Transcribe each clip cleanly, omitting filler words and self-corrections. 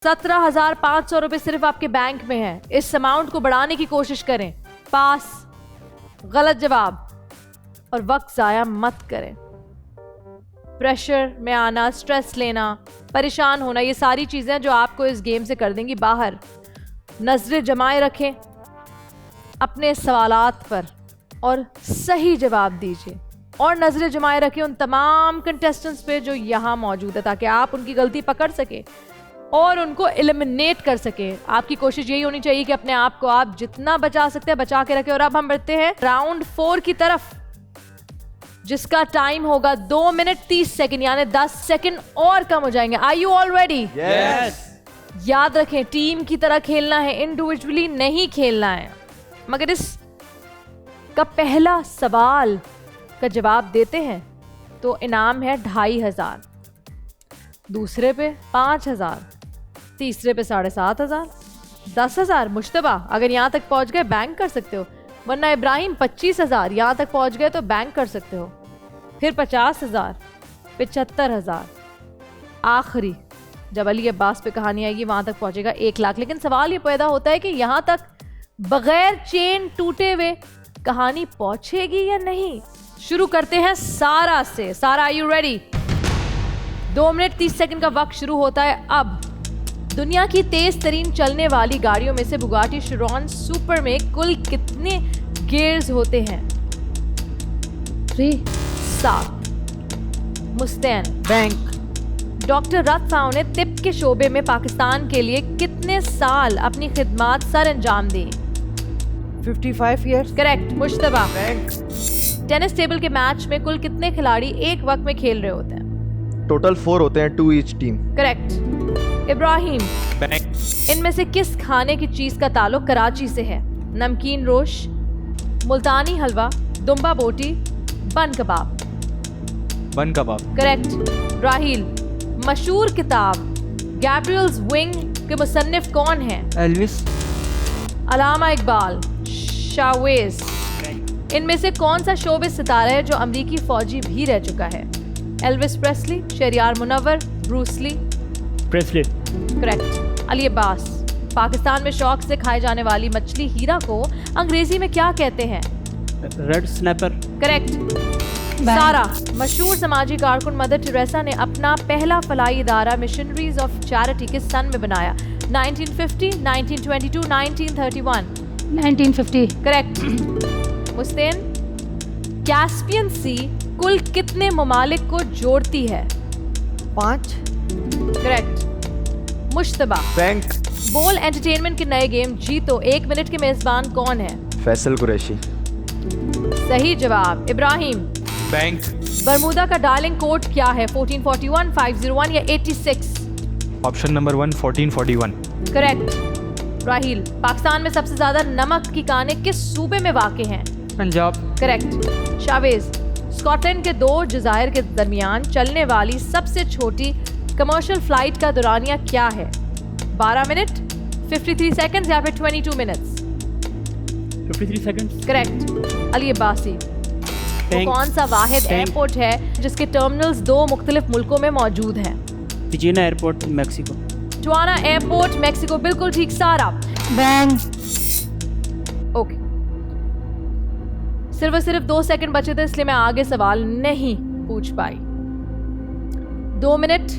17,500 रुपए सिर्फ आपके बैंक में है। इस अमाउंट को बढ़ाने की कोशिश करें। पास, गलत जवाब, और वक्त जाया मत करें। प्रेशर में आना, स्ट्रेस लेना, परेशान होना, ये सारी चीजें जो आपको इस गेम से कर देंगी बाहर। नजरें जमाए रखें अपने सवालात पर और सही जवाब दीजिए, और नजरें जमाए रखें उन तमाम कंटेस्टेंट्स पे जो यहाँ मौजूद है, ताकि आप उनकी गलती पकड़ सके और उनको एलिमिनेट कर सके। आपकी कोशिश यही होनी चाहिए कि अपने आप को आप जितना बचा सकते हैं बचा के रखें। और अब हम बढ़ते हैं राउंड 4 की तरफ, जिसका टाइम होगा 2 मिनट 30 सेकंड, यानी 10 सेकंड और कम हो जाएंगे। Are you all ready? Yes. याद रखें, टीम की तरह खेलना है, इंडिविजुअली नहीं खेलना है। मगर इस का पहला सवाल का जवाब देते हैं तो इनाम है 2,500, दूसरे पे 5,000, तीसरे पे 7,500, 10,000। मुश्तबा अगर यहाँ तक पहुँच गए बैंक कर सकते हो, वरना इब्राहिम 25,000, यहाँ तक पहुँच गए तो बैंक कर सकते हो। फिर 50,000, 75,000, आखिरी जब अली अब्बास पे कहानी आएगी वहाँ तक पहुँचेगा 1 लाख। लेकिन सवाल ये पैदा होता है कि यहाँ तक बगैर चेन टूटे हुए कहानी पहुँचेगी या नहीं। शुरू करते हैं सारा से। सारा, are you ready? 2 minute 30 second का वक्त शुरू होता है अब। दुनिया की तेज तरीन चलने वाली गाड़ियों में से बुगाटी चिरॉन सुपर में कुल कितने गियर्स होते हैं? 3, 7। मुस्तैन, बैंक। डॉक्टर रतफाओ ने तिब के शोबे में पाकिस्तान के लिए कितने साल अपनी खिदमात सर अंजाम दी? 55 years. Correct. Mushtaba, bank. Tennis table के मैच में कुल कितने खिलाड़ी एक वक्त में खेल रहे होते हैं? टोटल 4 होते हैं, 2 each team. Correct. Ibrahim, bank. इनमें से किस खाने की चीज का ताल्लुक कराची से है? नमकीन रोश, मुल्तानी हलवा, दुम्बा बोटी, बन कबाब। बन कबाब। करेक्ट। राहिल, मशहूर किताब गैब्रियल्स विंग के मुसन्निफ कौन है? एल्विस। अलामा इकबाल, शावेज। इनमें से कौन सा शोबे सितारा है जो अमरीकी फौजी भी रह चुका है? Elvis Presley, Shahryar Munawar, Bruce Lee. Presley. Correct. Ali Abbas, Pakistan में शौक से खाए जाने वाली मछली हीरा को अंग्रेजी में क्या कहते हैं? Red snapper. करेक्ट। सारा, मशहूर समाजी कारकुन मदर टेरेसा ने अपना पहला फलाई इदारा मिशनरीज ऑफ चैरिटी किस सन में बनाया? 1950, 1922, 1931। 1950। करेक्ट। मुस्तैन, कैस्पियन सी कुल कितने ममालिक को जोड़ती है? 5। करेक्ट। मुश्तबा, बैंक। बोल एंटरटेनमेंट के नए गेम जीतो 1 मिनट के मेजबान कौन है? फैसल कुरैशी। सही जवाब। इब्राहिम, बैंक। बरमूदा का डार्लिंग कोड क्या है? 1441, 501 या 86? Option number 1, 1441। Correct. Rahil, Pakistan में सबसे ज्यादा नमक की कानें किस सूबे में वाक़े हैं? पंजाब। करेक्ट। शावेज, स्कॉटलैंड के 2 जज़ायर के दरमियान चलने वाली सबसे छोटी कमर्शियल फ्लाइट का दुरानिया क्या है? 12 मिनट, 53 सेकंड्स या फिर 22 minutes? 53 seconds. Correct. Ali Abbasi, वो कौन सा वाहिद एयरपोर्ट है जिसके टर्मिनल्स 2 मुख्तलिफ मुल्कों में मौजूद हैं? Tijuana airport, Mexico. टुआना एयरपोर्ट, मैक्सिको। बिल्कुल ठीक। सारा, बैंक। ओके, सिर्फ और सिर्फ 2 सेकंड बचे थे, इसलिए मैं आगे सवाल नहीं पूछ पाई। 2 मिनट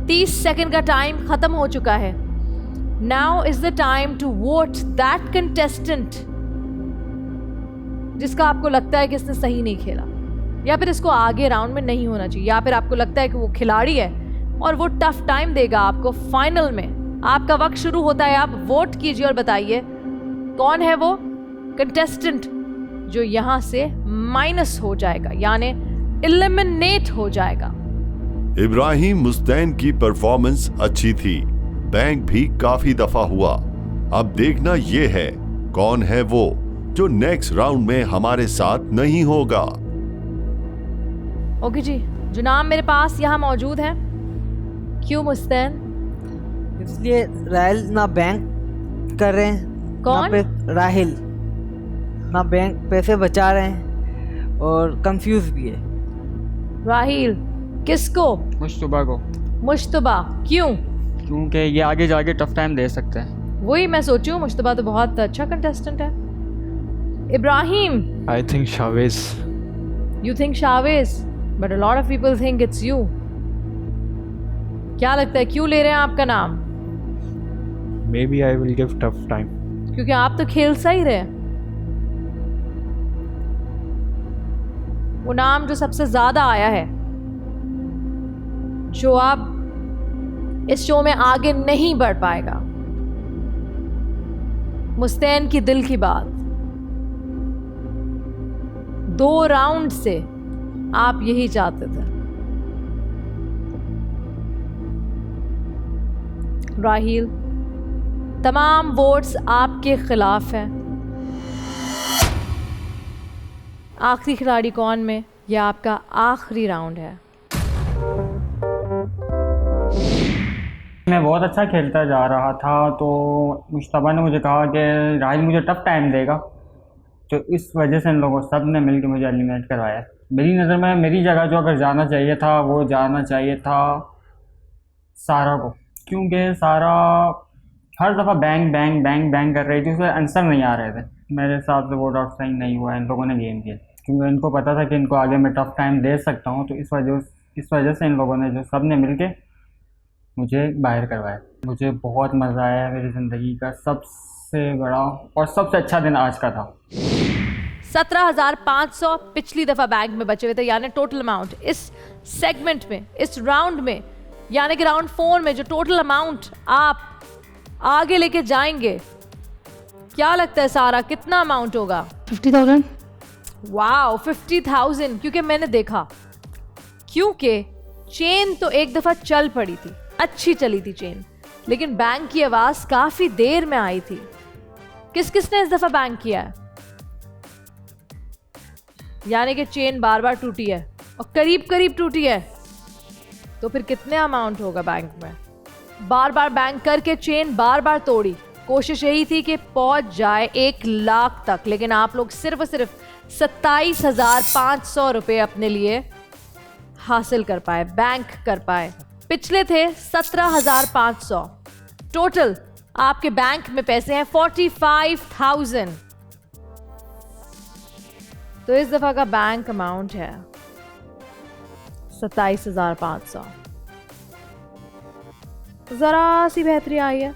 30 सेकंड का टाइम खत्म हो चुका है। Now is the time to vote that contestant जिसका आपको लगता है कि इसने सही नहीं खेला, या फिर इसको आगे राउंड में नहीं होना चाहिए, या फिर आपको लगता है कि वो खिलाड़ी है और वो टफ टाइम देगा आपको फाइनल में। आपका वक्त शुरू होता है। आप वोट कीजिए और बताइए कौन है वो कंटेस्टेंट जो यहां से माइनस हो जाएगा, यानी एलिमिनेट हो जाएगा। इब्राहिम मुस्तैन की परफॉर्मेंस अच्छी थी, बैंक भी काफी दफा हुआ। अब देखना ये है कौन है वो जो नेक्स्ट राउंड में हमारे साथ नहीं होगा। ओके जी, जो नाम मेरे पास यहाँ मौजूद है। क्यों मुस्तैन? इसलिए राहिल ना बैंक कर रहे हैं, कौन? ना राहिल ना बैंक पैसे बचा रहे हैं और कंफ्यूज भी है। राहिल, किसको? मुश्तबा को। मुश्तबा, क्यों? क्योंकि ये आगे जाके टफ टाइम दे सकते हैं। वही मैं सोची हूँ, मुश्तबा तो बहुत अच्छा कंटेस्टेंट है। Ibrahim, I think Chavez. you think Chavez, but a lot of people think it's you. क्या लगता है क्यों ले रहे हैं आपका नाम? Maybe I will give tough time. क्योंकि आप तो खेल सही रहे। वो नाम जो सबसे ज्यादा आया है, जो अब इस शो में आगे नहीं बढ़ पाएगा। मुस्तैन की दिल की बात, 2 राउंड से आप यही चाहते थे। राहील, तमाम वोट्स आपके खिलाफ हैं। आखिरी खिलाड़ी कौन में यह आपका आखिरी राउंड है। मैं बहुत अच्छा खेलता जा रहा था, तो मुश्तबा ने मुझे कहा कि राहिल मुझे टफ टाइम देगा, तो इस वजह से इन लोगों सब ने मिलकर मुझे एलिमिनेट करवाया। मेरी नज़र में मेरी जगह जो अगर जाना चाहिए था वो जाना चाहिए था सारा को, क्योंकि सारा हर दफ़ा बैंग बैंग बैंग बैंग कर रही थी, उसमें आंसर नहीं आ रहे थे। मेरे हिसाब से वोट आउट सही नहीं हुआ, इन लोगों ने गेम किया, क्योंकि इनको पता था कि इनको आगे मैं टफ टाइम दे सकता हूँ, तो इस वजह से इन लोगों ने जो सब ने मिल के मुझे बाहर करवाया। मुझे बहुत मज़ा आया, मेरी ज़िंदगी का सबसे बड़ा और सबसे अच्छा दिन आज का था। 17,500 पिछली दफा बैंक में बचे हुए थे, यानी टोटल अमाउंट इस सेगमेंट में, इस राउंड में, यानी कि राउंड 4 में जो टोटल अमाउंट आप आगे लेके जाएंगे, क्या लगता है सारा कितना अमाउंट होगा? 50,000। वाओ, 50,000। क्योंकि मैंने देखा, क्योंकि चेन तो एक दफा चल पड़ी थी, अच्छी चली थी चेन, लेकिन बैंक की आवाज काफी देर में आई थी। किसने इस दफा बैंक किया है? यानी कि चेन बार बार टूटी है और करीब करीब टूटी है, तो फिर कितने अमाउंट होगा बैंक में? बार बार बैंक करके चेन बार बार तोड़ी, कोशिश यही थी कि पहुंच जाए 1 लाख तक, लेकिन आप लोग सिर्फ और सिर्फ 27,500 रुपए अपने लिए हासिल कर पाए, बैंक कर पाए। पिछले थे 17,500। टोटल आपके बैंक में पैसे हैं 45,000। तो इस दफा का बैंक अमाउंट है 27,500। जरा सी बेहतरी आई है।